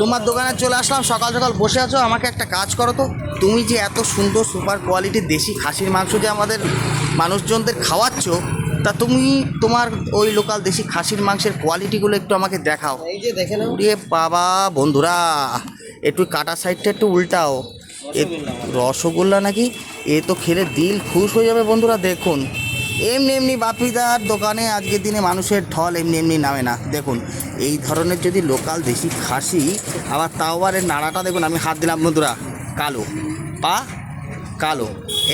তোমার দোকানে চলে আসলাম, সকাল সকাল বসে আছো। আমাকে একটা কাজ করো তো, তুমি যে এত সুন্দর সুপার কোয়ালিটির দেশি খাসির মাংস যে আমাদের মানুষজনদের খাওয়াচ্ছ, তা তুমি তোমার ওই লোকাল দেশি খাসির মাংসের কোয়ালিটিগুলো একটু আমাকে দেখাও। এই যে দেখে নাও। রে বাবা বন্ধুরা, একটু কাটা সাইডটা একটু উল্টাও। এ রসগোল্লা নাকি? এ তো খেলে দিল খুশ হয়ে যাবে বন্ধুরা। দেখুন, এমনি এমনি বাপিদার দোকানে আজকের দিনে মানুষের ঢল এমনি এমনি নামে না। দেখুন, এই ধরনের যদি লোকাল দেশি খাসি, আবার তাও আবার এর নাড়াটা দেখুন, আমি হাত দিলাম বন্ধুরা, কালো পা কালো।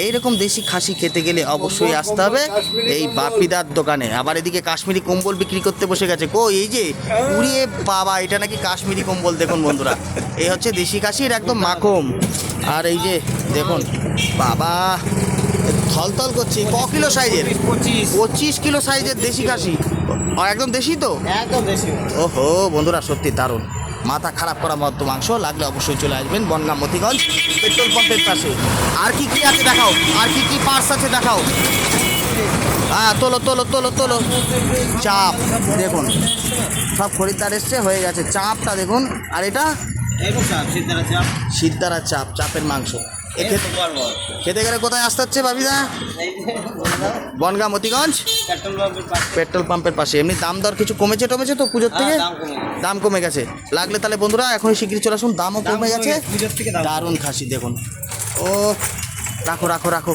এইরকম দেশি খাসি খেতে গেলে অবশ্যই আসতে হবে এই বাপিদার দোকানে। আবার এদিকে কাশ্মীরি কম্বল বিক্রি করতে বসে গেছে। এই যে উড়িয়ে বাবা, এটা নাকি কাশ্মীরি কম্বল। দেখুন বন্ধুরা, এই হচ্ছে দেশি খাসির একদম মাখন। আর এই যে দেখুন বাবা, থলথল করছে। কিলো সাইজের? 25 কিলো সাইজের দেশি খাসি, একদম দেশি তো? একদম দেশি। ওহো বন্ধুরা, সত্যি দারুণ। মাথা খারাপ করা মতো মাংস লাগলে অবশ্যই চলে আসবেন বনগাঁ মতিগঞ্জ পেট্রোল পাম্পের পাশে। আর কি কি আছে দেখাও, আর কি কি পার্স আছে দেখাও। হ্যাঁ, তোলো তোলো তোলো তোলো। চাপ দেখুন, সব খরিদ্দার এসছে, হয়ে গেছে। চাপটা দেখুন। আর এটা সিদ্ধারা চাপ, চাপের মাংস। খেতে গেলে কোথায় আসতে হচ্ছে বাবিদা? বনগাঁ মতিগঞ্জ পেট্রোল পাম্পের পাশে। এমনি দাম দর কিছু কমেছে টমেছে তো পুজোর থেকে? দাম কমে গেছে। লাগলে তাহলে বন্ধুরা এখনই শিগগিরই চলে আসুন, দামও কমে গেছে। দারুণ খাসি দেখুন। ও রাখো রাখো রাখো।